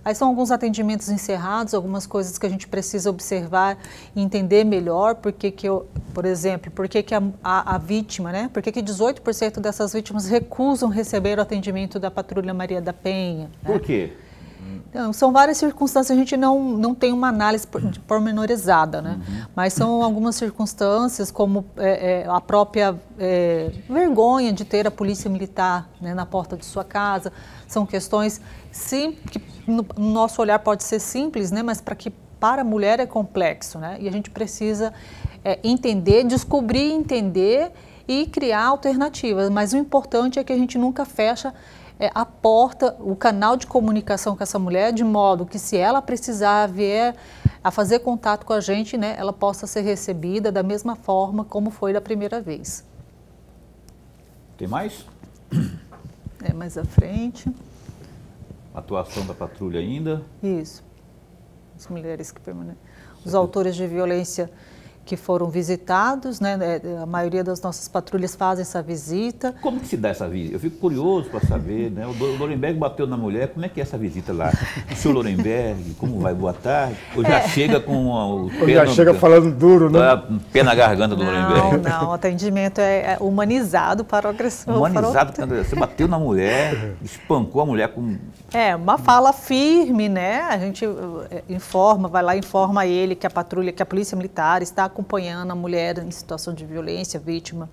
Aí são alguns atendimentos encerrados, algumas coisas que a gente precisa observar e entender melhor, por exemplo, por que a vítima, né? Por que 18% dessas vítimas recusam receber o atendimento da Patrulha Maria da Penha? Por quê? Então, são várias circunstâncias, a gente não tem uma análise pormenorizada, né? Mas são algumas circunstâncias, como a própria vergonha de ter a polícia militar, né, na porta de sua casa. São questões que no nosso olhar pode ser simples, né, mas para a mulher é complexo, né? E a gente precisa entender, descobrir, entender e criar alternativas. Mas o importante é que a gente nunca fecha a porta, o canal de comunicação com essa mulher, de modo que, se ela precisar vier a fazer contato com a gente, né, ela possa ser recebida da mesma forma como foi da primeira vez. Tem mais? Mais à frente. Atuação da patrulha ainda? Isso. As mulheres que permanecem. Os autores de violência que foram visitados, né? A maioria das nossas patrulhas fazem essa visita. Como que se dá essa visita? Eu fico curioso para saber, né? O Lorenberg bateu na mulher, como é que é essa visita lá? O senhor Lorenberg, como vai? Boa tarde. Ou já chega com o pé... Já chega falando duro, né? Pé na garganta do Lorenberg. Não, o atendimento é humanizado para o agressor. Humanizado, você bateu na mulher, espancou a mulher com... Uma fala firme, né? A gente informa, vai lá e informa ele que a polícia militar está acompanhando a mulher em situação de violência, vítima,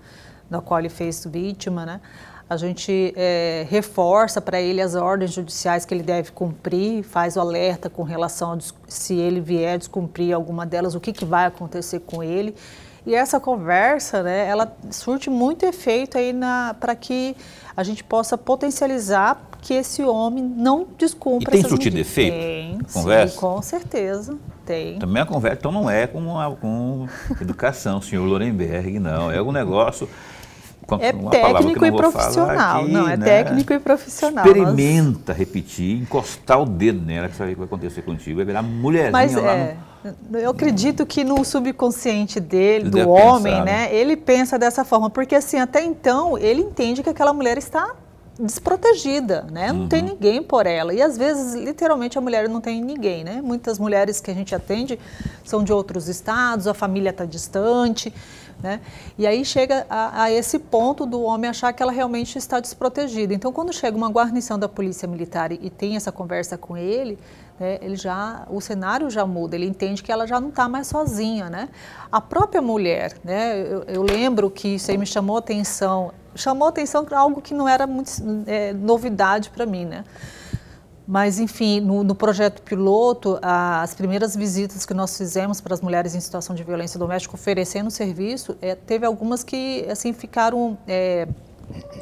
da qual ele fez vítima, né? A gente reforça para ele as ordens judiciais que ele deve cumprir, faz o alerta com relação a se ele vier descumprir alguma delas, o que vai acontecer com ele. E essa conversa, né, ela surte muito efeito aí para que a gente possa potencializar que esse homem não descumpra essas medidas. E tem surtido efeito? Tem, conversa? Sim, com certeza, tem. Também a conversa, então não é com educação, senhor Lorenberg, não. É um negócio... É técnico e profissional, aqui, não, é né? Técnico e profissional. Experimenta repetir, encostar o dedo nela, que você vai ver o que vai acontecer contigo, vai virar mulherzinha Mas lá eu acredito que no subconsciente dele, do deve homem, pensar, né, ele pensa dessa forma, porque assim, até então, ele entende que aquela mulher está desprotegida, né, não tem ninguém por ela, e às vezes, literalmente, a mulher não tem ninguém, né, muitas mulheres que a gente atende são de outros estados, a família está distante, né? E aí chega a esse ponto do homem achar que ela realmente está desprotegida. Então, quando chega uma guarnição da polícia militar e tem essa conversa com ele, né, o cenário já muda, ele entende que ela já não está mais sozinha, né? A própria mulher, né, eu lembro que isso aí me chamou atenção para algo que não era muito novidade para mim, né? Mas, enfim, no projeto piloto, as primeiras visitas que nós fizemos para as mulheres em situação de violência doméstica oferecendo serviço, teve algumas que, assim, ficaram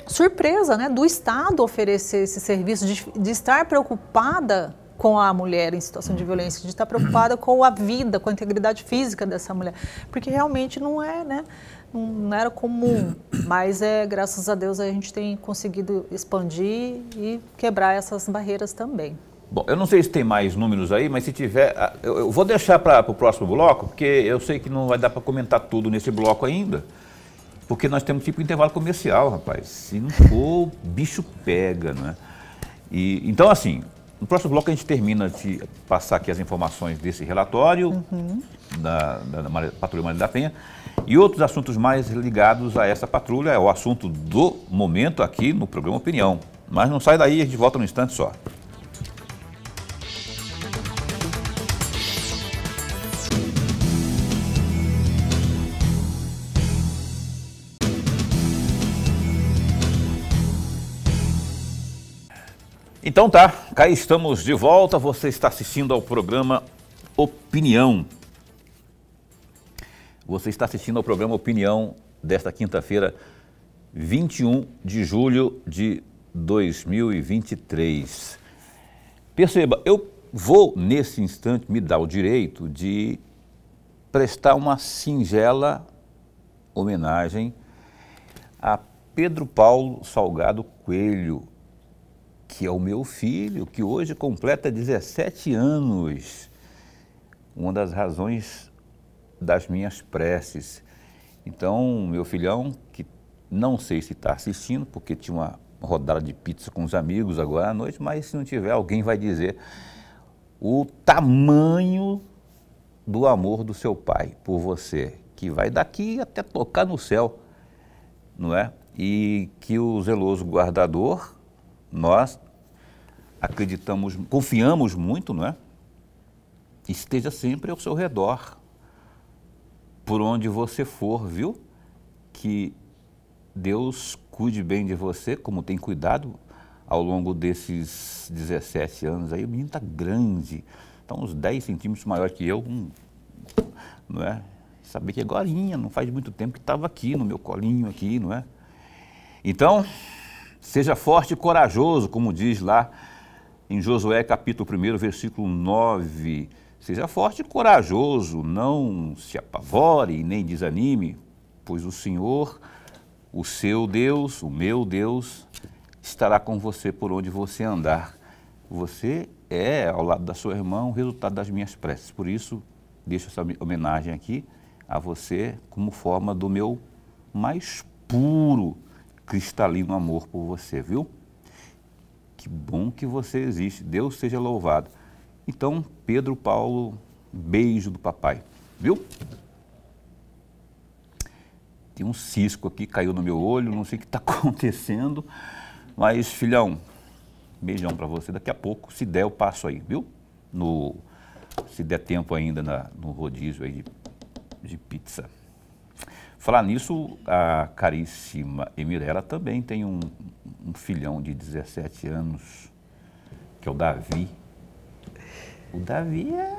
surpresa, né, do Estado oferecer esse serviço, de estar preocupada com a mulher em situação de violência, de estar preocupada com a vida, com a integridade física dessa mulher, porque realmente não é, né? Não era comum, mas graças a Deus a gente tem conseguido expandir e quebrar essas barreiras também. Bom, eu não sei se tem mais números aí, mas se tiver, eu vou deixar para o próximo bloco, porque eu sei que não vai dar para comentar tudo nesse bloco ainda, porque nós temos tipo intervalo comercial, rapaz. Se não for, o bicho pega, né? Então, assim, no próximo bloco a gente termina de passar aqui as informações desse relatório da Patrulha Maria da Penha e outros assuntos mais ligados a essa patrulha, é o assunto do momento aqui no programa Opinião. Mas não sai daí, a gente volta num instante só. Então tá, cá estamos de volta, você está assistindo ao programa Opinião. Você está assistindo ao programa Opinião desta quinta-feira, 21 de julho de 2023. Perceba, eu vou nesse instante me dar o direito de prestar uma singela homenagem a Pedro Paulo Salgado Coelho, que é o meu filho, que hoje completa 17 anos. Uma das razões das minhas preces. Então, meu filhão, que não sei se está assistindo, porque tinha uma rodada de pizza com os amigos agora à noite, mas se não tiver, alguém vai dizer o tamanho do amor do seu pai por você, que vai daqui até tocar no céu, não é? E que o zeloso guardador, nós acreditamos, confiamos muito, não é? Esteja sempre ao seu redor, por onde você for, viu? Que Deus cuide bem de você, como tem cuidado ao longo desses 17 anos aí. O menino está grande, está uns 10 centímetros maior que eu, não é? Saber que agorinha, não faz muito tempo que estava aqui no meu colinho aqui, não é? Então, seja forte e corajoso, como diz lá em Josué capítulo 1, versículo 9. Seja forte e corajoso, não se apavore nem desanime, pois o Senhor, o seu Deus, o meu Deus, estará com você por onde você andar. Você é, ao lado da sua irmã, o resultado das minhas preces. Por isso, deixo essa homenagem aqui a você como forma do meu mais puro, cristalino amor por você, viu? Que bom que você existe, Deus seja louvado. Então, Pedro, Paulo, beijo do papai, viu? Tem um cisco aqui, caiu no meu olho, não sei o que está acontecendo, mas, filhão, beijão para você. Daqui a pouco, se der, eu passo aí, viu? Se der tempo ainda no rodízio aí de pizza. Falar nisso, a caríssima Emirela também tem um filhão de 17 anos, que é o Davi. O Davi é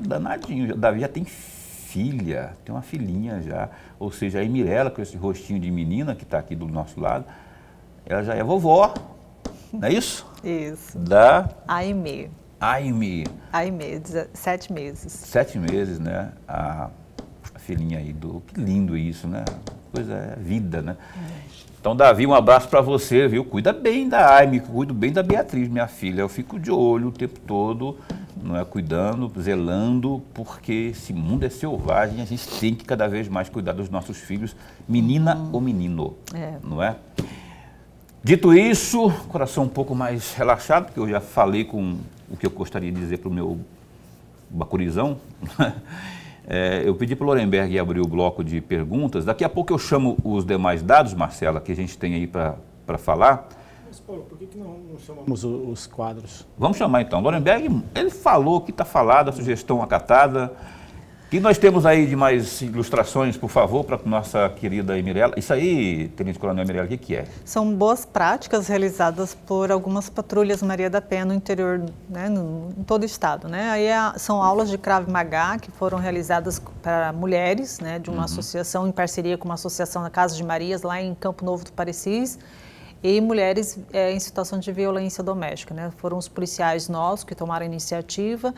danadinho, o Davi já tem filha, tem uma filhinha já. Ou seja, a Emirela, com esse rostinho de menina que está aqui do nosso lado, ela já é vovó, não é isso? Isso. Da Aimee. Aimee. Aimee, 7 meses. 7 meses, né? A filhinha aí que lindo isso, né? Coisa é vida, né? Então, Davi, um abraço para você, viu? Cuida bem da Aimee, cuido bem da Beatriz, minha filha. Eu fico de olho o tempo todo, não é? Cuidando, zelando, porque esse mundo é selvagem, a gente tem que cada vez mais cuidar dos nossos filhos, menina ou menino, não é? Dito isso, coração um pouco mais relaxado, porque eu já falei com o que eu gostaria de dizer para o meu bacurizão. Eu pedi para o Lorenberg abrir o bloco de perguntas. Daqui a pouco eu chamo os demais dados, Marcela, que a gente tem aí para falar. Mas, Paulo, por que não chamamos os quadros? Vamos chamar então. Lorenberg, ele falou que está falada, a sugestão acatada. O que nós temos aí de mais ilustrações, por favor, para a nossa querida Emirela? Isso aí, Tenente Coronel Emirela, o que é? São boas práticas realizadas por algumas patrulhas Maria da Penha no interior, né, em todo o estado, né? Aí são aulas de Krav Maga que foram realizadas para mulheres, né, de uma associação em parceria com uma associação da Casa de Marias, lá em Campo Novo do Parecis, e mulheres em situação de violência doméstica, né? Foram os policiais nossos que tomaram a iniciativa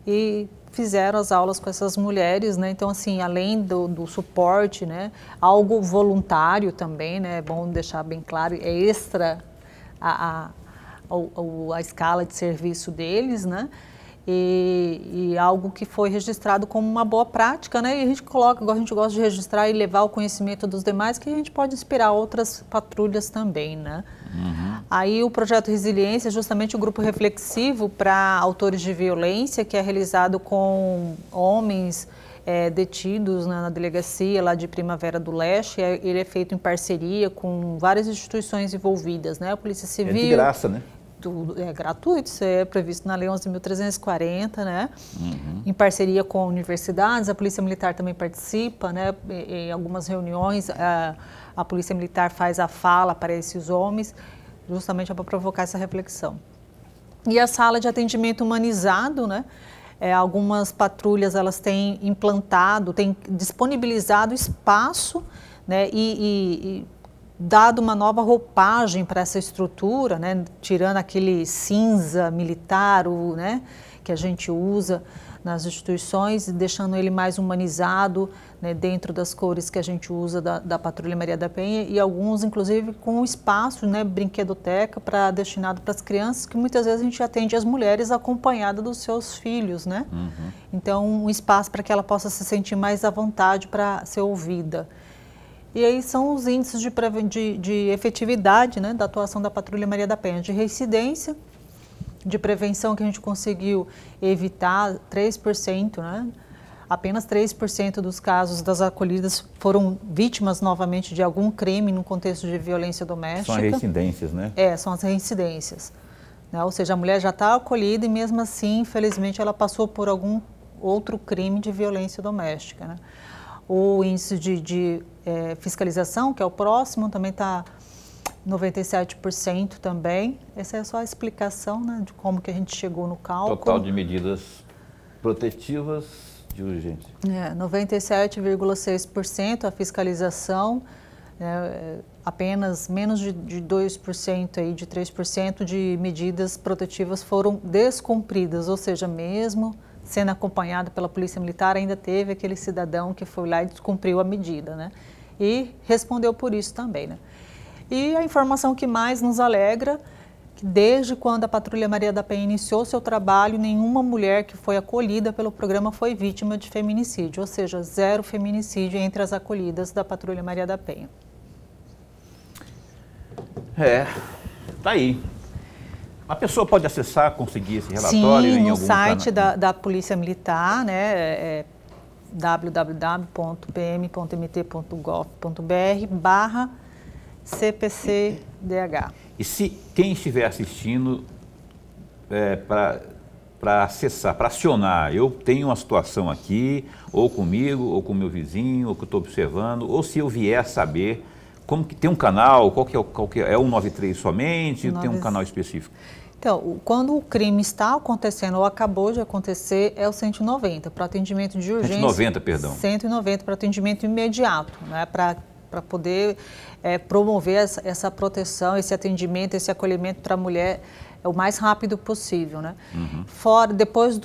e fizeram as aulas com essas mulheres, né? Então, assim, além do suporte, né? Algo voluntário também, né? É bom deixar bem claro, é extra a escala de serviço deles, né? E algo que foi registrado como uma boa prática, né? E a gente coloca, a gente gosta de registrar e levar o conhecimento dos demais, que a gente pode inspirar outras patrulhas também, né? Aí o projeto Resiliência é justamente o grupo reflexivo para autores de violência, que é realizado com homens detidos, né, na delegacia lá de Primavera do Leste. Ele é feito em parceria com várias instituições envolvidas, né? A Polícia Civil. É de graça, né? Tudo é gratuito, isso é previsto na Lei 11.340, né? Em parceria com universidades, a Polícia Militar também participa, né? Em algumas reuniões, a Polícia Militar faz a fala para esses homens, justamente para provocar essa reflexão. E a sala de atendimento humanizado, né? Algumas patrulhas, elas têm implantado, têm disponibilizado espaço, né? E dado uma nova roupagem para essa estrutura, né, tirando aquele cinza militar, né, que a gente usa nas instituições, e deixando ele mais humanizado, né, dentro das cores que a gente usa da Patrulha Maria da Penha, e alguns, inclusive, com espaço, né, brinquedoteca destinado para as crianças, que muitas vezes a gente atende as mulheres acompanhadas dos seus filhos, né? Então, um espaço para que ela possa se sentir mais à vontade para ser ouvida. E aí são os índices de efetividade, né, da atuação da Patrulha Maria da Penha, de reincidência, de prevenção, que a gente conseguiu evitar 3%, né? Apenas 3% dos casos das acolhidas foram vítimas novamente de algum crime no contexto de violência doméstica. São as reincidências, né? São as reincidências. né? Ou seja, a mulher já está acolhida e mesmo assim, infelizmente, ela passou por algum outro crime de violência doméstica, né? O índice de fiscalização, que é o próximo, também está 97% também. Essa é só a explicação, né, de como que a gente chegou no cálculo. Total de medidas protetivas de urgência. 97,6% a fiscalização, apenas menos de 2%, aí, de 3% de medidas protetivas foram descumpridas, ou seja, mesmo sendo acompanhado pela Polícia Militar, ainda teve aquele cidadão que foi lá e descumpriu a medida, né? E respondeu por isso também, né? E a informação que mais nos alegra, que desde quando a Patrulha Maria da Penha iniciou seu trabalho, nenhuma mulher que foi acolhida pelo programa foi vítima de feminicídio, ou seja, 0 feminicídio entre as acolhidas da Patrulha Maria da Penha. Tá aí. A pessoa pode acessar, conseguir esse relatório em algum no site da Polícia Militar, né, www.pm.mt.gov.br/CPCDH. E se quem estiver assistindo, para acessar, para acionar, eu tenho uma situação aqui, ou comigo, ou com meu vizinho, ou que eu estou observando, ou se eu vier saber, como que tem um canal, qual que é? É o 193 somente? Tem um canal específico? Então, quando o crime está acontecendo ou acabou de acontecer, é o 190, para atendimento de urgência. 190, perdão. 190 para atendimento imediato, né, para poder promover essa proteção, esse atendimento, esse acolhimento para a mulher o mais rápido possível, né? Fora, depois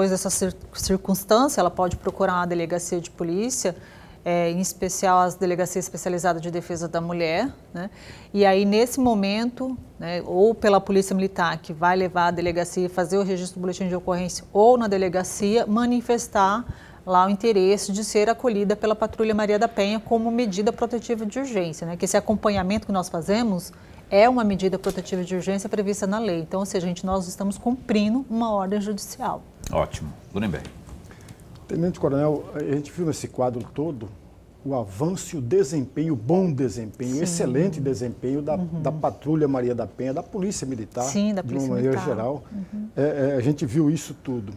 dessa circunstância, ela pode procurar uma delegacia de polícia, em especial as delegacias especializadas de defesa da mulher, né? E aí, nesse momento, né, ou pela Polícia Militar, que vai levar a delegacia, fazer o registro do boletim de ocorrência, ou na delegacia, manifestar lá o interesse de ser acolhida pela Patrulha Maria da Penha como medida protetiva de urgência, né? Que esse acompanhamento que nós fazemos é uma medida protetiva de urgência prevista na lei. Então, ou seja, nós estamos cumprindo uma ordem judicial. Ótimo. Nuremberg. Tenente Coronel, a gente viu nesse quadro todo o avanço e o desempenho, o bom desempenho, o excelente desempenho da Patrulha Maria da Penha, da Polícia Militar, da Polícia de uma maneira Militar. geral. A gente viu isso tudo.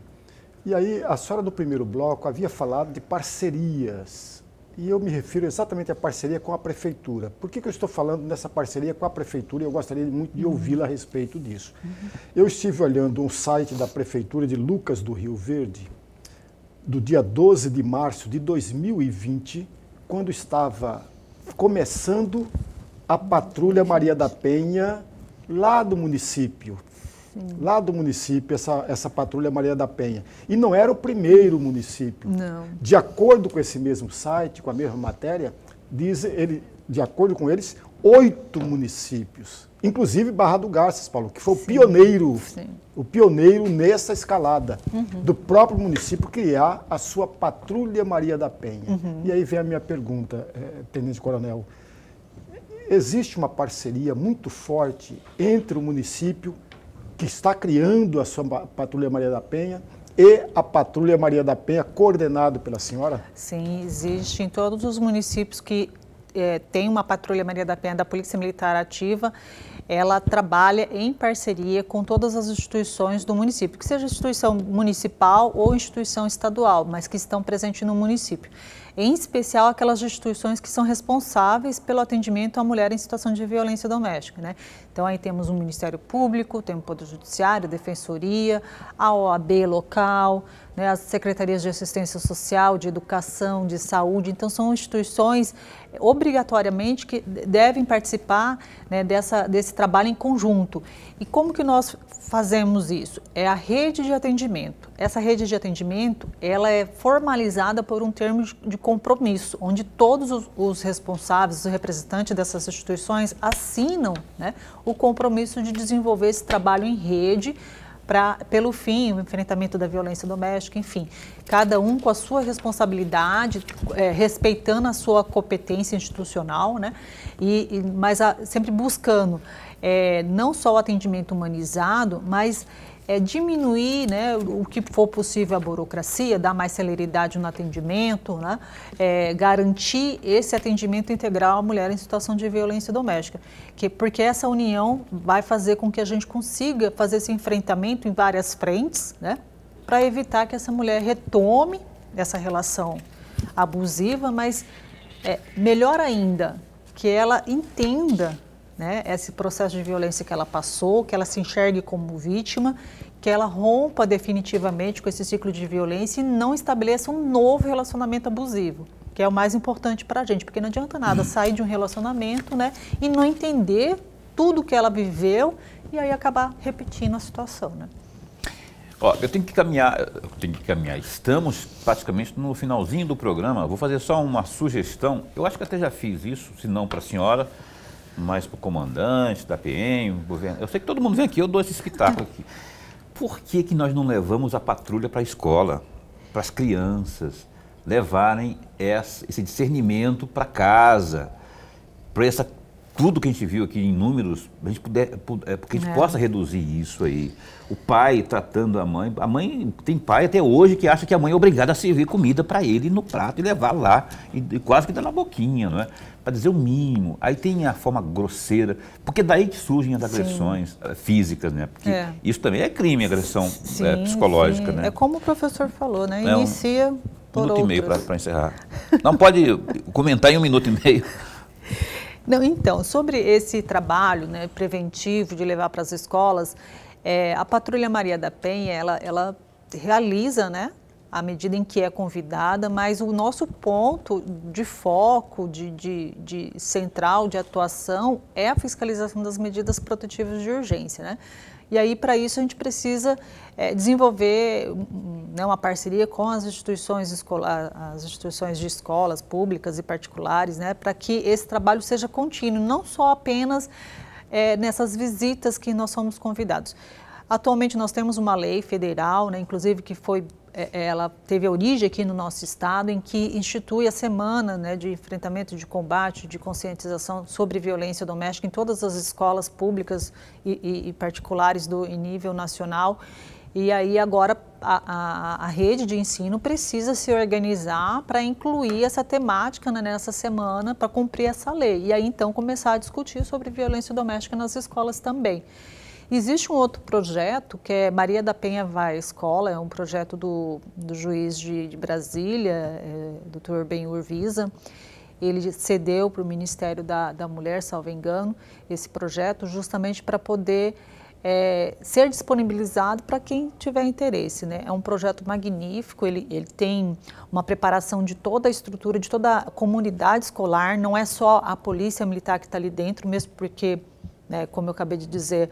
E aí, a senhora do primeiro bloco havia falado de parcerias, e eu me refiro exatamente à parceria com a Prefeitura. Por que eu estou falando nessa parceria com a Prefeitura? Eu gostaria muito de ouvi-la a respeito disso. Eu estive olhando um site da Prefeitura de Lucas do Rio Verde, do dia 12 de março de 2020, quando estava começando a Patrulha Maria da Penha, lá do município. Lá do município, essa Patrulha Maria da Penha. E não era o primeiro município. Não. De acordo com esse mesmo site, com a mesma matéria, de acordo com eles, 8 municípios. Inclusive Barra do Garças, Paulo, que foi o pioneiro nessa escalada do próprio município criar a sua Patrulha Maria da Penha. E aí vem a minha pergunta, Tenente Coronel. Existe uma parceria muito forte entre o município que está criando a sua Patrulha Maria da Penha e a Patrulha Maria da Penha coordenado pela senhora? Sim, existe em todos os municípios que tem uma Patrulha Maria da Penha da Polícia Militar ativa. Ela trabalha em parceria com todas as instituições do município, que seja instituição municipal ou instituição estadual, mas que estão presentes no município. Em especial aquelas instituições que são responsáveis pelo atendimento à mulher em situação de violência doméstica, né? Então aí temos o Ministério Público, temos o Poder Judiciário, a Defensoria, a OAB local, né, as Secretarias de Assistência Social, de Educação, de Saúde. Então são instituições obrigatoriamente que devem participar, né, desse trabalho em conjunto. E como que nós fazemos isso? É a rede de atendimento. Essa rede de atendimento, ela é formalizada por um termo de compromisso, onde todos os responsáveis, os representantes dessas instituições assinam, né, o compromisso de desenvolver esse trabalho em rede pelo fim, o enfrentamento da violência doméstica, enfim, cada um com a sua responsabilidade, respeitando a sua competência institucional, né, mas sempre buscando não só o atendimento humanizado, mas diminuir, né, o que for possível a burocracia, dar mais celeridade no atendimento, né, garantir esse atendimento integral à mulher em situação de violência doméstica. Porque essa união vai fazer com que a gente consiga fazer esse enfrentamento em várias frentes, né, para evitar que essa mulher retome essa relação abusiva, mas melhor ainda, que ela entenda, né, esse processo de violência que ela passou, que ela se enxergue como vítima, que ela rompa definitivamente com esse ciclo de violência e não estabeleça um novo relacionamento abusivo, que é o mais importante para a gente, porque não adianta nada sair de um relacionamento, né, e não entender tudo que ela viveu e aí acabar repetindo a situação, né? Ó, eu tenho que caminhar, estamos praticamente no finalzinho do programa, vou fazer só uma sugestão, eu acho que até já fiz isso, se não para a senhora, mas para o comandante da PM, governo. Eu sei que todo mundo vem aqui, eu dou esse espetáculo aqui. Por que que nós não levamos a patrulha para a escola, para as crianças, levarem esse discernimento para casa, para tudo que a gente viu aqui em números, a gente porque a gente possa reduzir isso aí. O pai tratando a mãe tem pai até hoje que acha que a mãe é obrigada a servir comida para ele no prato e levar lá, e quase que dá na boquinha, não é? Para dizer o mínimo. Aí tem a forma grosseira, porque daí que surgem as agressões físicas, né? Porque isso também é crime, agressão psicológica, né? É como o professor falou, né? Inicia por outros. 1 minuto e meio para encerrar. Não pode comentar em 1 minuto e meio. Não, então, sobre esse trabalho, né, preventivo de levar para as escolas, a Patrulha Maria da Penha, ela realiza, né, à medida em que é convidada, mas o nosso ponto de foco, de central de atuação é a fiscalização das medidas protetivas de urgência, né? E aí, para isso, a gente precisa desenvolver, né, uma parceria com as instituições de escolas públicas e particulares, né, para que esse trabalho seja contínuo, não só apenas nessas visitas que nós somos convidados. Atualmente, nós temos uma lei federal, né, inclusive que ela teve origem aqui no nosso estado, em que institui a semana, né, de enfrentamento, de combate, de conscientização sobre violência doméstica em todas as escolas públicas e particulares em nível nacional. E aí agora a rede de ensino precisa se organizar para incluir essa temática, né, nessa semana, para cumprir essa lei. E aí então começar a discutir sobre violência doméstica nas escolas também. Existe um outro projeto que é Maria da Penha Vai à Escola, é um projeto do juiz de Brasília, Dr. Benhur Visa. Ele cedeu para o Ministério da Mulher, salvo engano, esse projeto justamente para poder ser disponibilizado para quem tiver interesse, né? É um projeto magnífico, ele tem uma preparação de toda a estrutura, de toda a comunidade escolar, não é só a polícia militar que está ali dentro, mesmo porque, né, como eu acabei de dizer,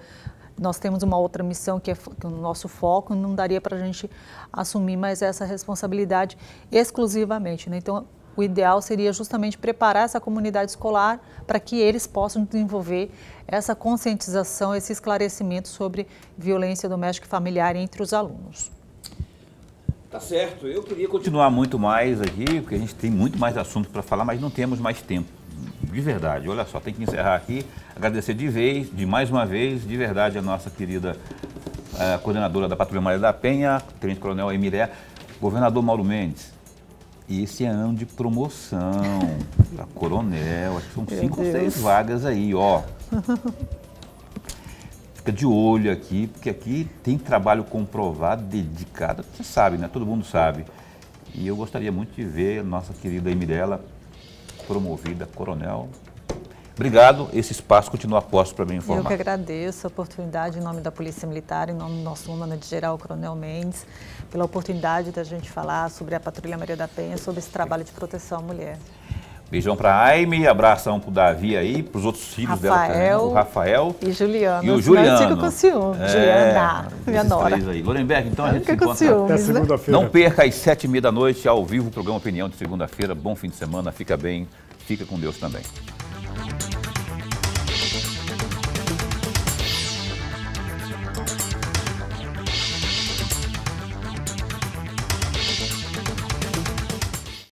nós temos uma outra missão que é o nosso foco, não daria para a gente assumir mais essa responsabilidade exclusivamente, né? Então, o ideal seria justamente preparar essa comunidade escolar para que eles possam desenvolver essa conscientização, esse esclarecimento sobre violência doméstica e familiar entre os alunos. Tá certo, eu queria continuar muito mais aqui, porque a gente tem muito mais assunto para falar, mas não temos mais tempo. De verdade, olha só, tem que encerrar aqui, agradecer de mais uma vez, de verdade, a nossa querida coordenadora da Patrulha Maria da Penha, Tenente Coronel Emília, governador Mauro Mendes. E esse é ano de promoção para coronel, acho que são 5 ou 6 vagas aí, ó. Fica de olho aqui, porque aqui tem trabalho comprovado, dedicado, você sabe, né? Todo mundo sabe. E eu gostaria muito de ver a nossa querida Emília promovida coronel. Obrigado, esse espaço continua a posto para me informar. Eu que agradeço a oportunidade em nome da Polícia Militar, em nome do nosso comandante-geral, Coronel Mendes, pela oportunidade da gente falar sobre a Patrulha Maria da Penha, sobre esse trabalho de proteção à mulher. Beijão para a Aime, abração para o Davi aí, para os outros filhos dela também, o Rafael e Juliano. E o Juliano. Fica com ciúme, Juliana, minha nora. Aí. Lorenberg, então a gente se encontra ciúmes, até segunda-feira. Não perca às 7h30 da noite, ao vivo, o programa Opinião de segunda-feira. Bom fim de semana, fica bem, fica com Deus também.